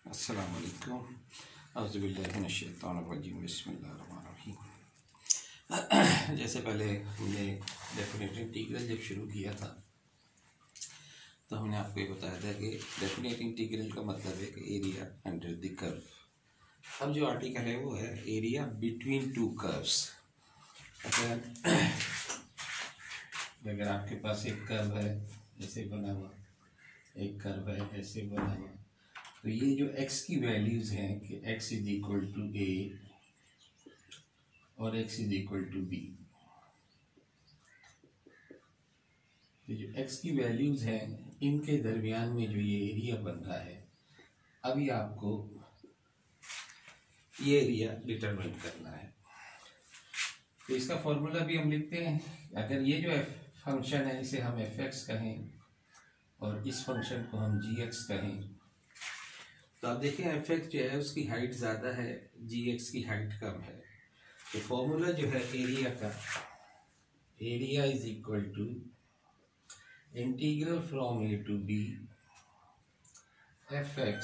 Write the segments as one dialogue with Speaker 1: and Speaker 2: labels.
Speaker 1: अस्सलाम वालेकुम औज़ुबिल्लाहि मिनश्शैतानिर्रजीम बिस्मिल्लाहिर्रहमानिर्रहीम। जैसे पहले हमने डेफिनेट इंटीग्रल जब शुरू किया था तो हमने आपको ये बताया था कि डेफिनेट इंटीग्रल का मतलब है कि एरिया अंडर द कर्व। अब जो आर्टिकल है वो है एरिया बिटवीन टू कर्व्स। अगर आपके पास एक कर्व है ऐसे बना हुआ, एक कर्व है ऐसे बना हुआ, तो ये जो x की वैल्यूज़ हैं कि x is equal to a और x is equal to b, तो जो x की वैल्यूज़ हैं इनके दरमियान में जो ये एरिया बन रहा है, अभी आपको ये एरिया डिटरमाइन करना है। तो इसका फॉर्मूला भी हम लिखते हैं। अगर ये जो फंक्शन है इसे हम f(x) कहें और इस फंक्शन को हम g(x) कहें, तो आप देखें f(x) जो है उसकी हाइट ज़्यादा है, g(x) की हाइट कम है। तो फॉर्मूला जो है एरिया का, area is equal to integral from a to b f(x)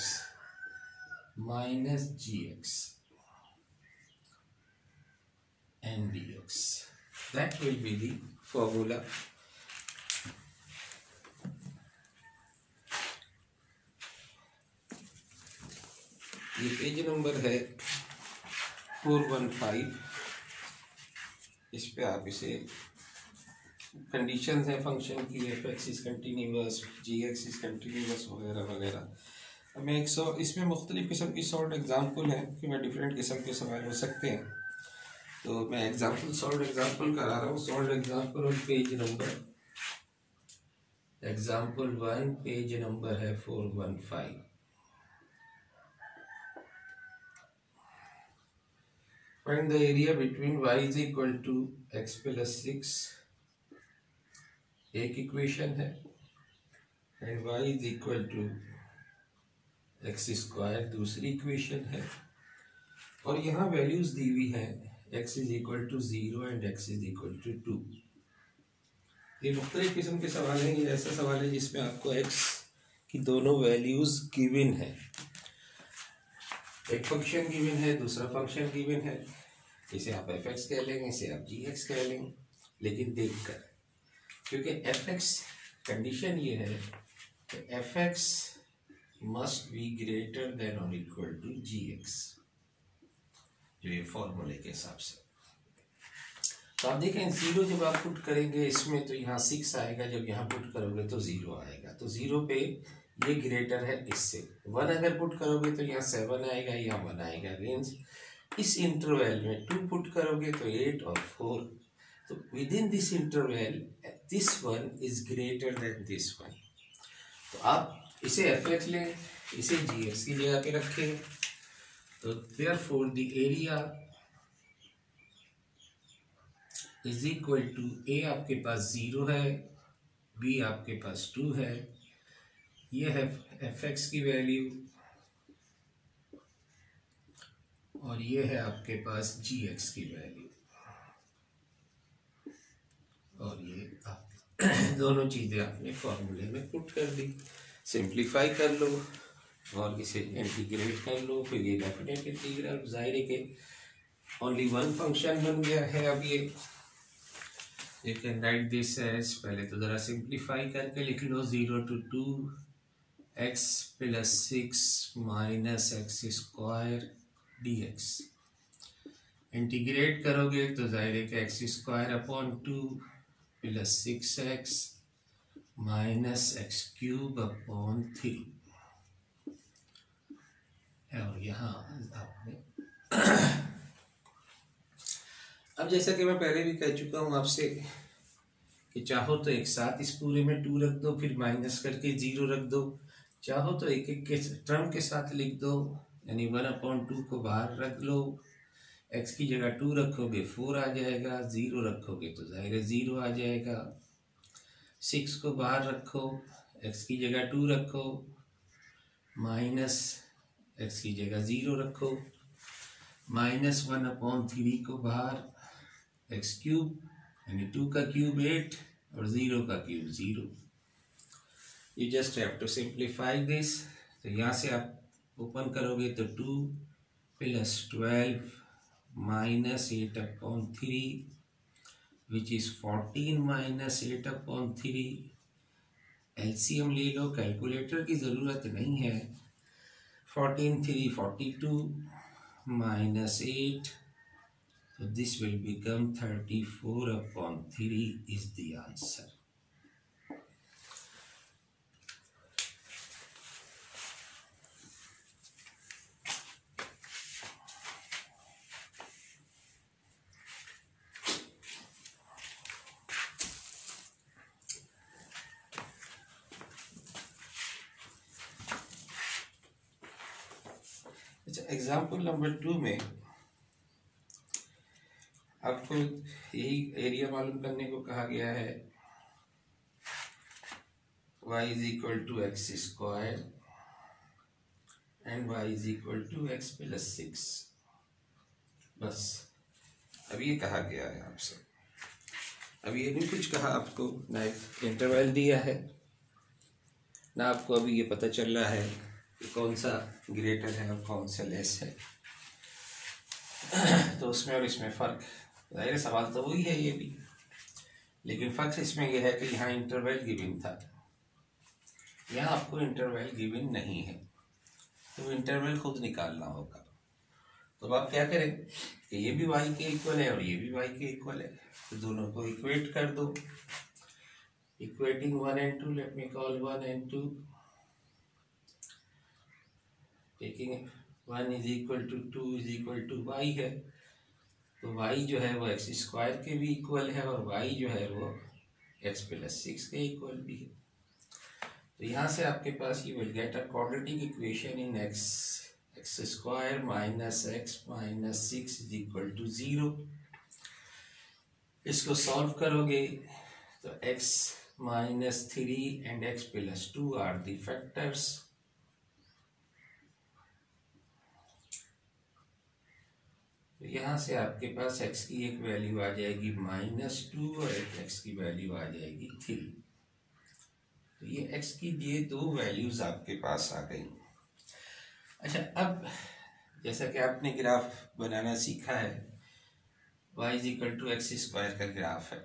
Speaker 1: minus g(x) and dx. That will be the formula. ये पेज नंबर है 415। इस पे आप इसे कंडीशंस है फंक्शन की, f(x) is continuous, g(x) is continuous वगैरह वगैरह। अब मैं इसमें मुख्तलिफ किस्म की सॉल्व एग्जाम्पल हैं कि मैं डिफरेंट किस्म के सवाल हो सकते हैं, तो मैं सॉल्व एग्जाम्पल करा रहा हूँ। Solve example on page number, example 1 page number है 415। Find the area between y is equal to x plus 6, एक इक्वेशन है, and y is equal to x square दूसरी इक्वेशन है, और यहाँ वैल्यूज दी हुई है x is equal to 0 and x is equal to 2। ये मुख्तलिफ किस्म के सवाल हैं। ये ऐसा सवाल है जिसमें आपको x की दोनों वैल्यूज गिवन है, एक फंक्शन गिवन है, दूसरा फंक्शन गिवन है। इसे आप f(x) कह लेंगे, इसे आप g(x) कह लेंगे, लेकिन देखकर, क्योंकि f(x) कंडीशन ये है कि f(x) must be greater than और इक्वल टू g(x), जो ये फॉर्मूले के हिसाब से। तो आप देखें 0 जब आप पुट करेंगे इसमें तो यहाँ 6 आएगा, जब यहाँ पुट करोगे तो 0 आएगा, तो 0 पे ये ग्रेटर है इससे। 1 अगर पुट करोगे तो यहाँ 7 आएगा, यहाँ 1 आएगा। रेंज इस इंटरवल में 2 पुट करोगे तो 8 और 4, तो with in this interval this one is greater than this one. तो आप इसे f(x) लें, इसे g(x) की जगह पे रखें, तो therefore the area is equal to a आपके पास 0 है, b आपके पास 2 है, ये है f(x) की वैल्यू, और ये है आपके पास g(x) की वैल्यू, और ये आप दोनों चीज़ें आपने फॉर्मूले में पुट कर दी। सिंप्लीफाई कर लो और इसे इंटीग्रेट कर लो, फिर ये डेफिनेट इंटीग्रल ज़ाहिर है कि ओनली वन फंक्शन बन गया है। अब ये you can write this as, पहले तो ज़रा सिंप्लीफाई करके लिख लो, 0 to 2 x plus 6 minus x square dx। Integrate करोगे तो जाहिर है कि x square upon 2 plus 6x minus x cube upon 3, और यहाँ आपने अब जैसा कि मैं पहले भी कह चुका हूँ आपसे कि चाहो तो एक साथ इस पूरे में 2 रख दो, फिर माइनस करके 0 रख दो, चाहो तो एक एक के टर्म के साथ लिख दो, यानी 1/2 को बाहर रख लो, x की जगह 2 रखोगे 4 आ जाएगा, 0 रखोगे तो जाहिर है 0 आ जाएगा, 6 को बाहर रखो, x की जगह 2 रखो, माइनस x की जगह 0 रखो, माइनस 1/3 को बाहर, x क्यूब यानी 2 का क्यूब 8 और 0 का cube 0। You just have to simplify this. तो यहाँ से आप ओपन करोगे तो 2 + 12 - 8/3 विच इज 14 - 8/3। एलसीएम ले लो, कैलकुलेटर की ज़रूरत नहीं है। 14 3 42 -8, so this will become 34/3 is the answer। अच्छा, एग्जाम्पल नंबर 2 में आपको यही एरिया मालूम करने को कहा गया है। y = x² and y = x + 6। बस अब ये कहा गया है आपसे। अब ये नहीं कुछ कहा आपको, ना एक इंटरवल दिया है, ना आपको अभी ये पता चल रहा है कि कौन सा ग्रेटर है और कौन सा लेस है। तो उसमें और इसमें फ़र्क, ज़ाहिर सवाल तो वही है ये भी, लेकिन फ़र्क इसमें यह है कि यहाँ इंटरवल गिवन था, यहाँ आपको इंटरवल गिवन नहीं है, तो इंटरवल खुद निकालना होगा। तो आप क्या करें कि ये भी y के इक्वल है और ये भी y के इक्वल है, तो दोनों को इक्वेट कर दो। Equating 1 and 2, let me call 1 and 2, taking 1 = 2 = y है, तो y जो है वो x² के भी इक्वल है और y जो है वो x + 6 के इक्वल भी है। तो यहाँ से आपके पास ये will get a quadratic equation in x² - x - 6 = 0। इसको सॉल्व करोगे तो x - 3 and x + 2 are the factors. तो यहाँ से आपके पास x की एक वैल्यू आ जाएगी -2 और एक x की वैल्यू आ जाएगी 3। तो ये x की ये दो वैल्यूज आपके पास आ गई। अच्छा, अब जैसा कि आपने ग्राफ बनाना सीखा है, y = x² का ग्राफ है,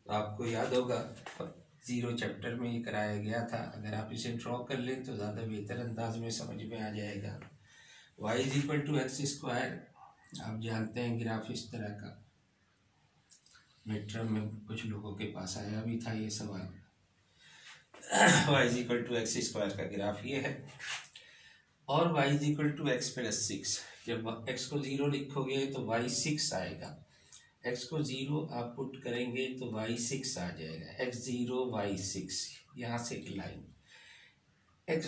Speaker 1: तो आपको याद होगा 0 चैप्टर में ये कराया गया था। अगर आप इसे ड्रॉ कर लें तो ज़्यादा बेहतर अंदाज में समझ में आ जाएगा। y = x², आप जानते हैं ग्राफ इस तरह का, मिड टर्म में कुछ लोगों के पास आया भी था ये सवाल। y = x² का ग्राफ ये है और y = x + 6। जब x को 0 लिखोगे तो y 6 आएगा, x को 0 आप पुट करेंगे तो y 6 आ जाएगा, x0 y 6, यहाँ से एक लाइन x।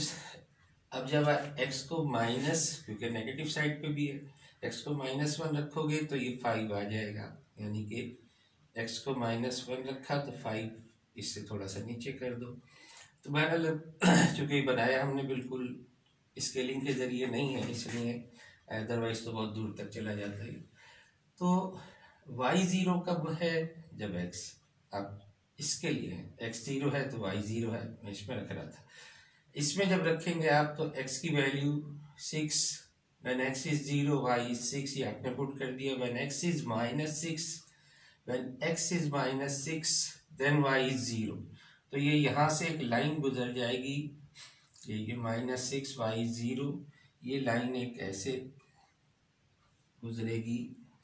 Speaker 1: अब जब x को माइनस, क्योंकि नेगेटिव साइड पे भी है, x को -1 रखोगे तो ये 5 आ जाएगा, यानी कि x को -1 रखा तो 5 इससे थोड़ा सा नीचे कर दो। तो बहरहाल चूँकि बनाया हमने बिल्कुल स्केलिंग के ज़रिए नहीं है, इसलिए अदरवाइज तो बहुत दूर तक चला जाता है। तो y0 कब है? जब x, अब इसके लिए x0 है तो y0 है, मैं इसमें रख रहा था। इसमें जब रखेंगे आप तो x की value 6, when x is 0 y is 6, ये आपने पुट कर दिया। when x is -6, when x is -6 then y is 0। तो ये यहाँ से एक लाइन गुजर जाएगी, ये -6 y 0, ये लाइन एक ऐसे गुजरेगी।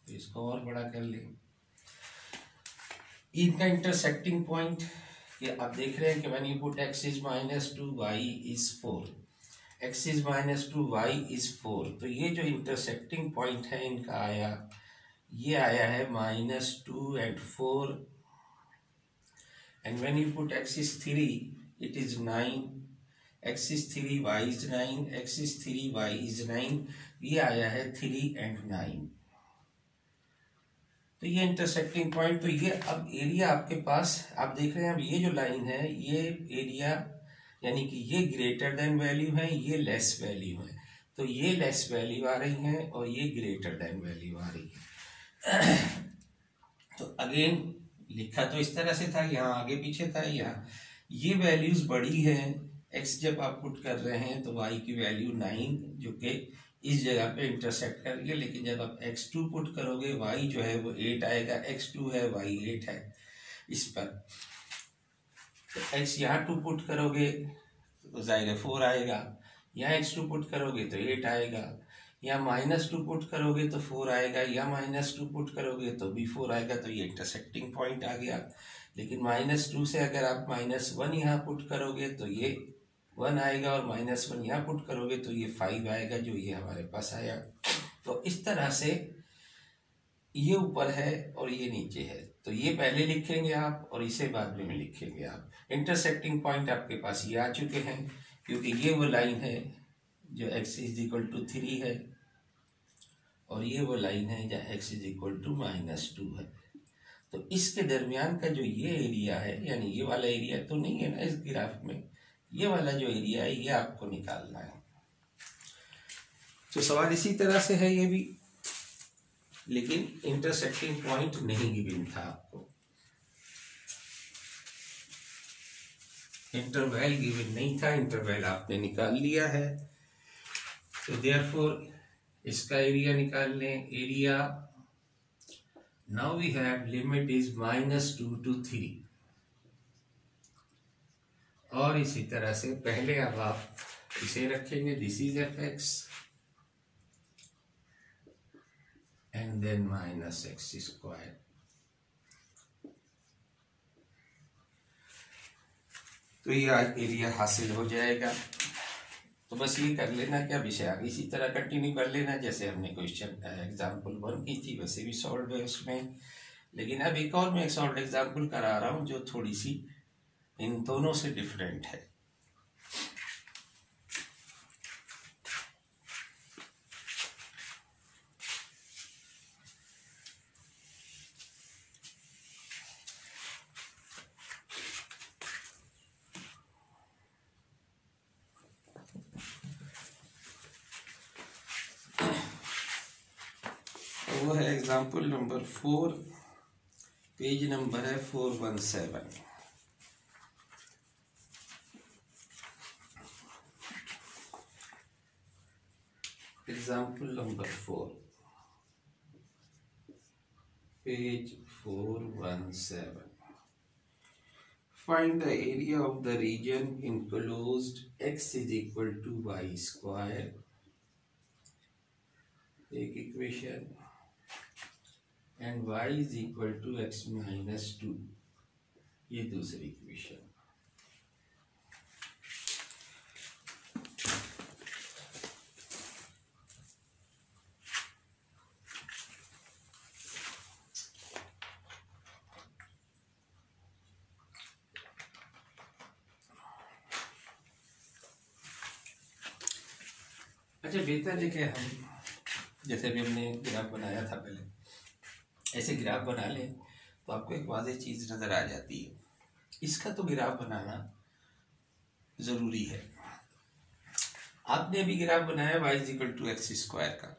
Speaker 1: तो इसको और बड़ा कर लें, इनका इंटरसेक्टिंग पॉइंट ये आप देख रहे हैं कि when you put x is -2 y is 4, x is -2 y is 4, तो ये जो इंटरसेक्टिंग पॉइंट है इनका आया, ये आया है -2 and 4, and when you put x is 3 it is 9, x is 3 y is 9, x is 3 y is 9, ये आया है 3 and 9। तो ये इंटरसेक्टिंग पॉइंट, तो ये अब एरिया आपके पास आप देख रहे हैं। अब ये जो लाइन है ये एरिया, यानी कि ये ग्रेटर देन वैल्यू है, ये लेस वैल्यू है, तो ये लेस वैल्यू आ रही है और ये ग्रेटर देन वैल्यू आ रही है। तो अगेन लिखा तो इस तरह से था, यहाँ आगे पीछे था, यहाँ ये वैल्यूज बड़ी हैं x जब आप पुट कर रहे हैं तो y की वैल्यू 9 जो कि इस जगह पे इंटरसेक्ट कर रही है, लेकिन जब आप x2 पुट करोगे y जो है वो 8 आएगा, x2 है y 8 है इस पर। तो x यहाँ 2 पुट करोगे तो जाहिर है 4 आएगा, यहाँ x2 पुट करोगे तो 8 आएगा, यहाँ -2 पुट करोगे तो 4 आएगा, या -2 पुट करोगे तो भी 4 आएगा। तो ये इंटरसेक्टिंग पॉइंट आ गया। लेकिन -2 से अगर आप -1 यहाँ पुट करोगे तो ये 1 आएगा, और -1 यहाँ पुट करोगे तो ये 5 आएगा, जो ये हमारे पास आया। तो इस तरह से ये ऊपर है और ये नीचे है, तो ये पहले लिखेंगे आप और इसे बाद में लिखेंगे आप। इंटरसेक्टिंग पॉइंट आपके पास ये आ चुके हैं, क्योंकि ये वो लाइन है जो x = 3 है, और ये वो लाइन है जहाँ x = -2 है। तो इसके दरमियान का जो ये एरिया है, यानी ये वाला एरिया तो नहीं है ना इस ग्राफ में, ये वाला जो एरिया है ये आपको निकालना है। तो सवाल इसी तरह से है ये भी, लेकिन इंटरसेक्टिंग पॉइंट नहीं गिवन था आपको, इंटरवल गिवन नहीं था, इंटरवल आपने निकाल लिया है। तो देयरफॉर इसका एरिया निकाल लें। Area now we have limit is -2 to 3, और इसी तरह से पहले अब आप इसे रखेंगे, this is fx and then -x²। तो ये एरिया हासिल हो जाएगा। तो बस ये कर लेना कि अब इसे आगे इसी तरह कंटिन्यू कर लेना, जैसे हमने क्वेश्चन एग्जाम्पल 1 की थी वैसे भी सॉल्व है उसमें। लेकिन अब एक और मैं एक सॉल्व एग्जाम्पल करा रहा हूँ जो थोड़ी सी इन दोनों से डिफरेंट है। वो है एग्जाम्पल नंबर 4, पेज नंबर है 417। Example number 4, page 417। Find the area of the region enclosed x = y²। एक इक्वेशन, एंड y = x - 2, ये दूसरी इक्वेशन। अच्छा, बेहतर है कि हम जैसे भी हमने ग्राफ बनाया था पहले, ऐसे ग्राफ बना लें तो आपको एक वाज़ेह चीज़ नज़र आ जाती है। इसका तो ग्राफ बनाना ज़रूरी है। आपने अभी ग्राफ बनाया y = x² का,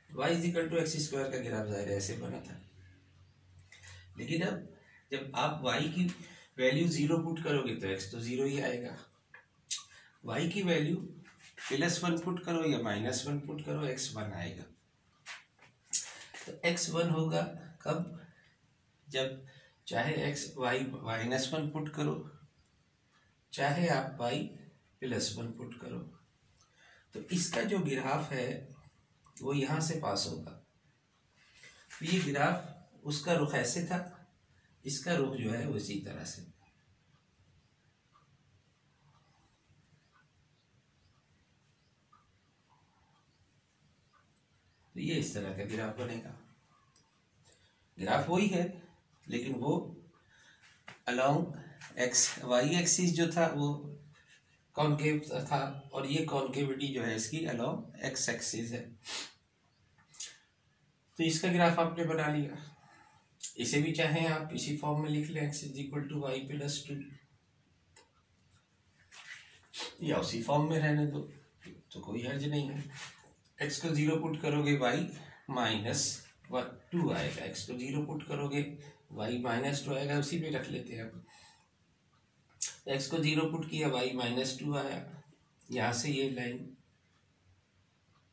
Speaker 1: y = x² का ग्राफ ज़ाहिर ऐसे बना था। लेकिन अब जब आप y की वैल्यू 0 पुट करोगे तो x तो 0 ही आएगा, y की वैल्यू +1 पुट करो या -1 पुट करो x 1 आएगा। तो x 1 होगा कब? जब चाहे x y -1 पुट करो, चाहे आप y +1 पुट करो। तो इसका जो ग्राफ है वो यहाँ से पास होगा। तो ये ग्राफ उसका रुख ऐसे था, इसका रुख जो है वो इसी तरह से। तो ये इस तरह का ग्राफ बनेगा। ग्राफ वही है, लेकिन वो अलोंग वाई एक्सिस जो था वो कॉन्केव था, और ये कॉन्केविटी जो है इसकी अलोंग एक्स एक्सिस है। तो इसका ग्राफ आपने बना लिया। इसे भी चाहें आप इसी फॉर्म में लिख लें, x = y + 2, या उसी फॉर्म में रहने दो तो कोई हर्ज नहीं है। x को 0 पुट करोगे y 2 आएगा, x को 0 पुट करोगे y -2 आएगा, उसी पे रख लेते हैं अब। x को 0 पुट किया, y -2 आया, यहाँ से ये लाइन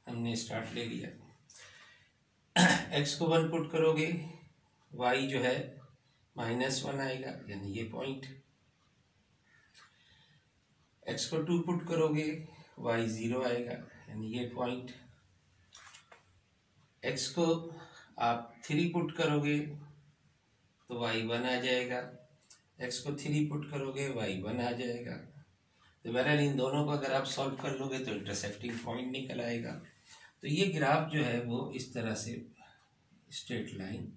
Speaker 1: हमने स्टार्ट ले लिया। x को 1 पुट करोगे, y जो है -1 आएगा, यानी ये पॉइंट। x को 2 पुट करोगे, y 0 आएगा, यानी ये पॉइंट। x को आप 3 पुट करोगे तो y 1 आ जाएगा, x को 3 पुट करोगे y 1 आ जाएगा। तो बहरहाल इन दोनों को अगर आप सॉल्व कर लोगे तो इंटरसेक्टिंग पॉइंट निकल आएगा। तो ये ग्राफ जो है वो इस तरह से स्ट्रेट लाइन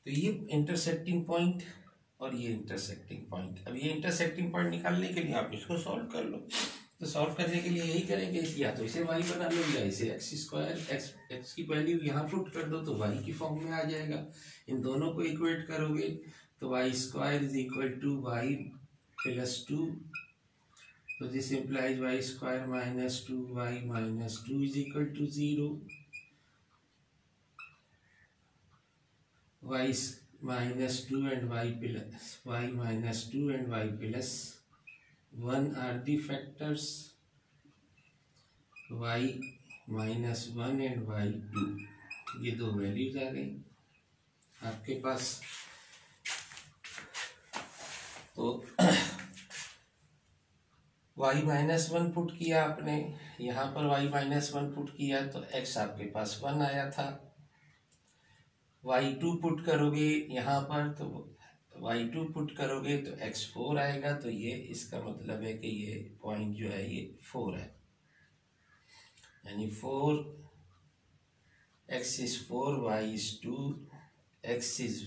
Speaker 1: तो ये इंटरसेक्टिंग पॉइंट और ये इंटरसेक्टिंग पॉइंट। अब ये इंटरसेक्टिंग पॉइंट निकालने के लिए आप इसको सॉल्व कर लो। तो सॉल्व करने के लिए यही करेंगे, या तो इसे y बना लो या इसे x की वैल्यू यहाँ पुट कर दो तो y की फॉर्म में आ जाएगा। इन दोनों को इक्वेट करोगे तो y² = y + 2। तो this implies y² - 2y - 2 = 0। y -2 and y -2 and y +1 are the factors, y -1 and y 2, ये दो वैल्यूज आ गई आपके पास। तो y -1 पुट किया आपने, यहाँ पर y -1 पुट किया तो x आपके पास 1 आया था। y2 पुट करोगे यहाँ पर तो y2 पुट करोगे तो x 4 आएगा। तो ये इसका मतलब है कि ये पॉइंट जो है ये 4 है, यानी 4, x is 4, y is 2, x is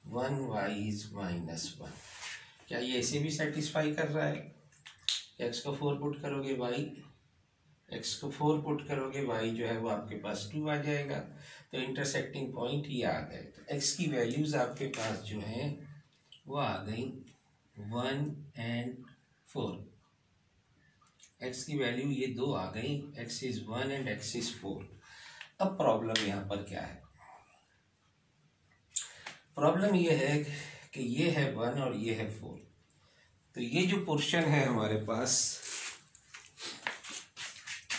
Speaker 1: 1, y is -1। क्या ये इसे भी सेटिस्फाई कर रहा है? x को 4 पुट करोगे x को 4 पुट करोगे y जो है वो आपके पास 2 आ जाएगा। तो इंटरसेक्टिंग पॉइंट ये आ गए। तो x की वैल्यूज आपके पास जो हैं वो आ गई 1 and 4। x की वैल्यू ये दो आ गई, x is 1 and x is 4। अब प्रॉब्लम यहाँ पर क्या है? प्रॉब्लम ये है कि ये है 1 और ये है 4। तो ये जो पोर्शन है हमारे पास,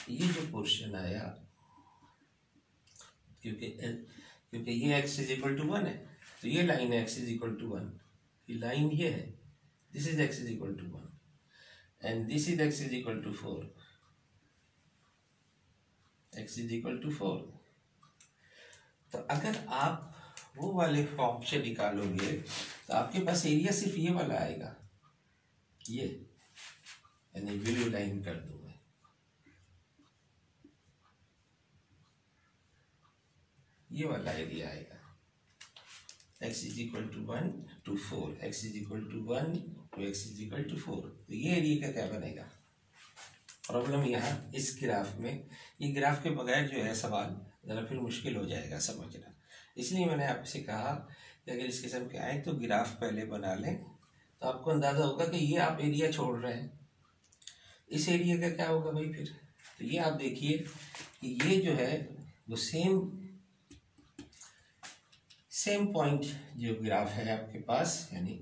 Speaker 1: ये जो पोर्शन आया, क्योंकि ये x = 1 है तो ये लाइन x = 1, ये लाइन ये है, this is x = 1 and this is x = 4, x = 4। तो अगर आप वो वाले फॉर्म से निकालोगे तो आपके पास एरिया सिर्फ ये वाला आएगा, ये यानी ब्लू लाइन कर दूंगा, ये वाला एरिया आएगा। x = 1 to 4, x = 1 to x = 4। तो ये एरिया का क्या बनेगा? प्रॉब्लम यहाँ इस ग्राफ में, ये ग्राफ के बगैर जो है सवाल ज़रा फिर मुश्किल हो जाएगा समझना। इसलिए मैंने आपसे कहा कि अगर इस किस्म के आए तो ग्राफ पहले बना लें तो आपको अंदाज़ा होगा कि ये आप एरिया छोड़ रहे हैं, इस एरिया का क्या होगा भाई फिर। तो ये आप देखिए कि ये जो है वो सेम पॉइंट जो ग्राफ है आपके पास, यानी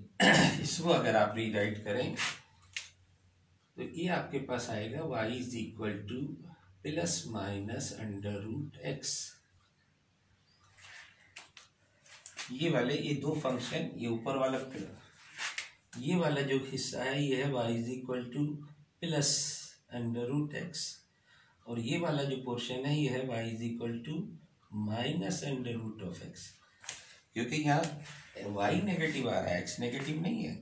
Speaker 1: इसको अगर आप रीराइट करें तो ये आपके पास आएगा y = ±√x। ये वाले ये दो फंक्शन, ये ऊपर वाला ये वाला जो हिस्सा है ये है y = +√x और ये वाला जो पोर्शन है ये है y = -√x। क्योंकि यहाँ y नेगेटिव आ रहा है, x नेगेटिव नहीं है।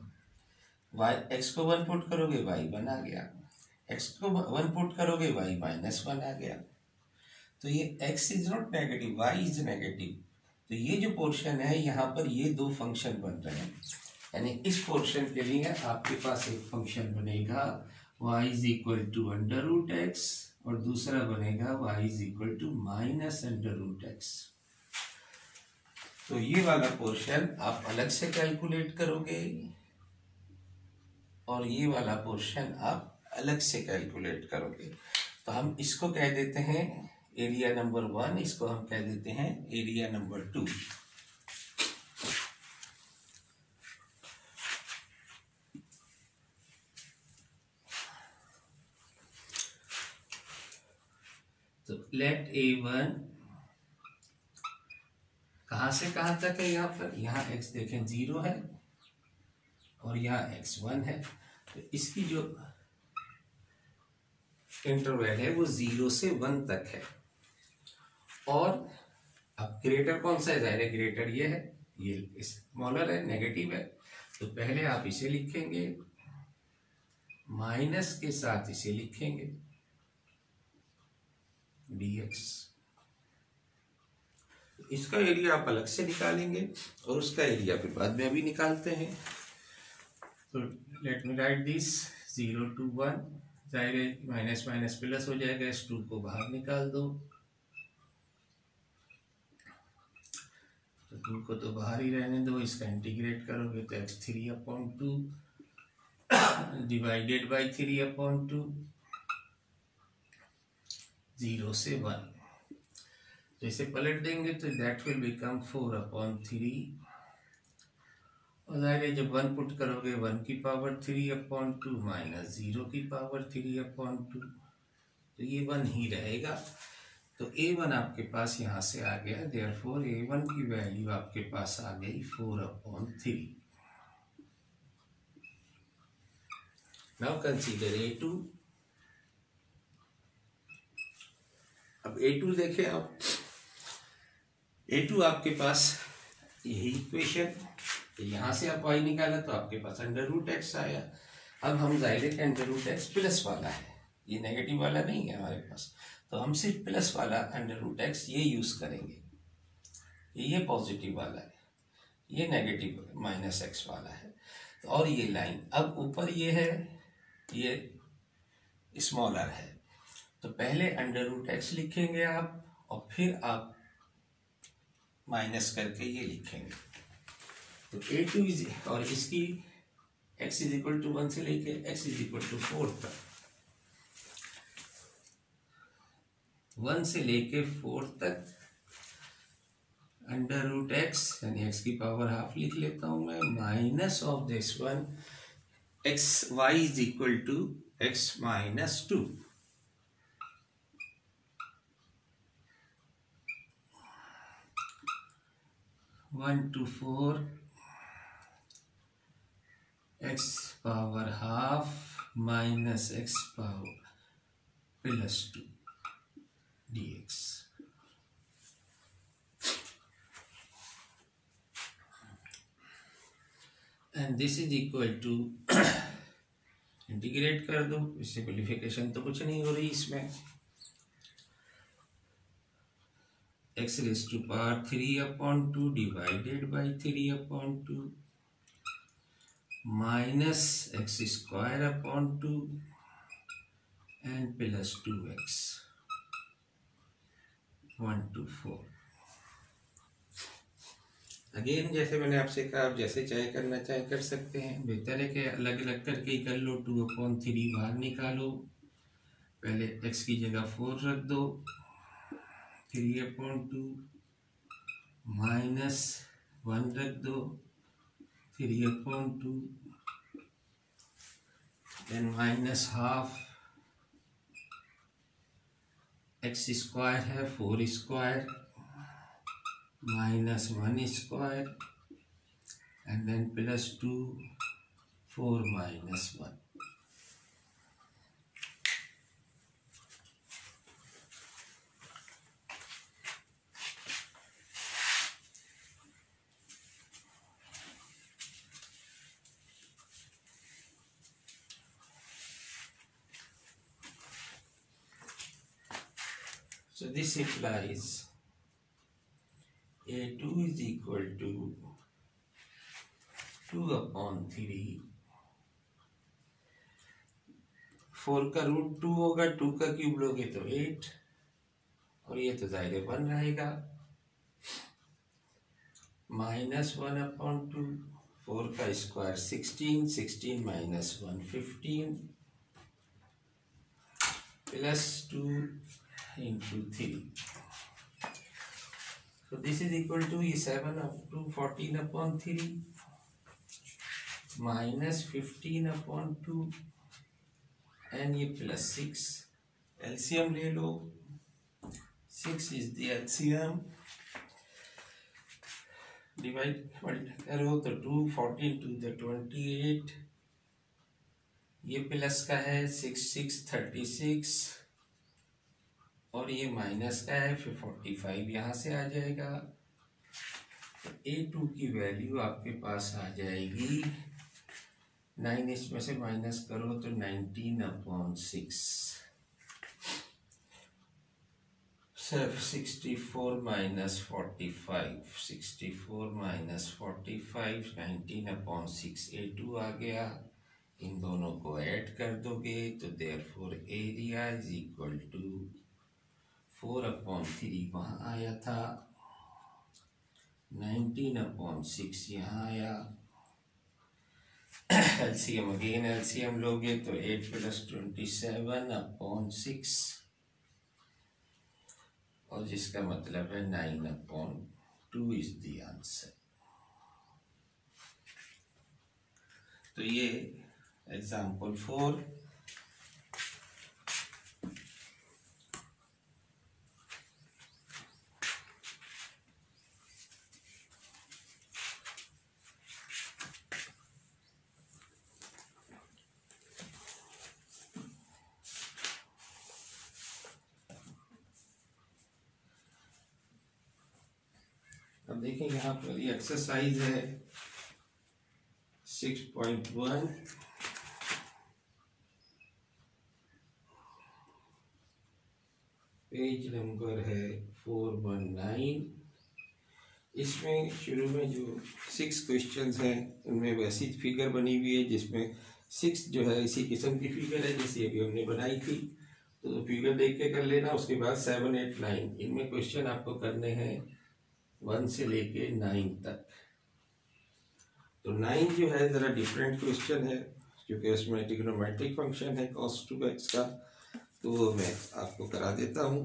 Speaker 1: x को 1 पुट करोगे y 1 आ गया, x को 1 पुट करोगे y -1 आ गया। तो ये x is not negative, y is negative. तो ये जो पोर्शन है यहाँ पर ये दो फंक्शन बन रहे हैं, यानी इस पोर्शन के लिए आपके पास एक फंक्शन बनेगा y = √x और दूसरा बनेगा y = -√x। तो ये वाला पोर्शन आप अलग से कैलकुलेट करोगे और ये वाला पोर्शन आप अलग से कैलकुलेट करोगे तो हम इसको कह देते हैं एरिया नंबर 1, इसको हम कह देते हैं एरिया नंबर 2। तो लेट A1 कहाँ से कहाँ तक है, यहाँ पर, यहाँ x देखें 0 है और यहाँ x 1 है, तो इसकी जो इंटरवल है वो 0 से 1 तक है। और अब ग्रेटर कौन सा है, जाहिर है ग्रेटर ये है, ये स्मॉलर है, नेगेटिव है, तो पहले आप इसे लिखेंगे, माइनस के साथ इसे लिखेंगे dx। इसका एरिया आप अलग से निकालेंगे और उसका एरिया फिर बाद में अभी निकालते हैं। तो let me right this 0 to 1, जाहिर है माइनस माइनस प्लस हो जाएगा, इस 2 को बाहर निकाल दो, तो 2 को तो बाहर ही रहने दो, इसका इंटीग्रेट करोगे तो x 3/2 डिवाइडेड बाई 3/2, 0 से 1, तो इसे पलट देंगे तो दैट विल बिकम 4/3, और जाहिर है जब 1 पुट करोगे 1 की पावर 3/2 माइनस 0 की पावर 3/2, तो ये 1 ही रहेगा। तो A1 आपके पास यहाँ से आ गया, देयरफॉर A1 की वैल्यू आपके पास आ गई 4/3। Now consider A2। अब A2 देखें आप, A2 आपके पास यही इक्वेशन, यहाँ से आप y निकाला तो आपके पास √x आया। अब हम जाहिर है √x प्लस वाला है, ये नेगेटिव वाला नहीं है हमारे पास, तो हम सिर्फ प्लस वाला √x ये यूज करेंगे, ये पॉजिटिव वाला है, ये नेगेटिव -x वाला है, और ये लाइन अब ऊपर ये है, ये स्मॉलर है, तो पहले √x लिखेंगे आप और फिर आप माइनस करके ये लिखेंगे। तो A2 और इसकी x = 1 से लेके x = 4 तक, 1 से लेके 4 तक √x यानी x की पावर हाफ लिख लेता हूं मैं, minus of this one y = x - 2। (1 to 4) x power half minus x power plus 2 dx। And this is equal to integrate कर दो, सिंपलीफिकेशन तो कुछ नहीं हो रही इसमें, x⁻³ 3/2 divided by 3/2 minus x² and plus 2x 1 to 4। Again जैसे मैंने आपसे कहा, आप जैसे चाहे करना चाहे कर सकते हैं, बेहतर है कि अलग अलग करके ही कर लो। 2/3 बाहर निकालो, पहले x की जगह 4 रख दो, 3/2 माइनस 1 रख दो, 3/2 देन माइनस हाफ, x² है 4² minus 1² and then plus 2 4 minus 1। So this implies A2 is equal to 2/3, 4 का √2 होगा, 2 का क्यूब लोगे तो 8, और ये तो जाहिर 1 रहेगा, माइनस 1/2, 4 का square 16, 16 - 1 15, plus 2 into 3. So this is equal to ये 7 up to 14 upon 3 minus 15 upon 2 and ये plus 6. LCM ले लो. 6 is the LCM. Divide करो तो 2 14 to the 28. ये प्लस का है 6 6 36 और ये माइनस का है फिर 45 यहाँ से आ जाएगा. तो A2 की वैल्यू आपके पास आ जाएगी 9. इसमें से माइनस करो तो 19/6. 64 minus 45. 64 minus 45 19/6. A2 आ गया. इन दोनों को ऐड कर दोगे तो therefore area is equal to 4/3 वहाँ आया था. 19/6 यहाँ आया. एलसीएम अगेन एलसीएम लोगे तो 8 + 27/6 और जिसका मतलब है 9/2 इज द आंसर. तो ये एग्जाम्पल 4. अब देखें यहाँ पर ये एक्सरसाइज है 6.1. पेज नंबर है 419. इसमें शुरू में जो 6 क्वेश्चंस हैं उनमें वैसी फिगर बनी हुई है जिसमें 6 जो है इसी किस्म की फिगर है जैसे अभी हमने बनाई थी. तो फिगर देख के कर लेना. उसके बाद 7 8 9 इनमें क्वेश्चन आपको करने हैं 1 से लेके 9 तक. तो 9 जो है ज़रा डिफरेंट क्वेश्चन है क्योंकि उसमें ट्रिग्नोमेट्रिक फंक्शन है cos 2x का. तो वो मैं आपको करा देता हूँ.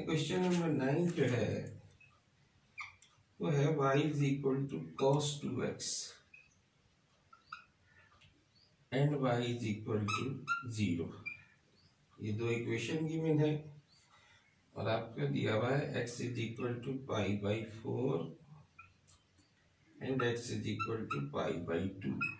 Speaker 1: क्वेश्चन नंबर 9 जो है वो है y is equal to cos 2x and y is equal to 0. ये दो इक्वेशन गिवन है और आपको दिया हुआ है x is equal to π/4 and x is equal to π/2.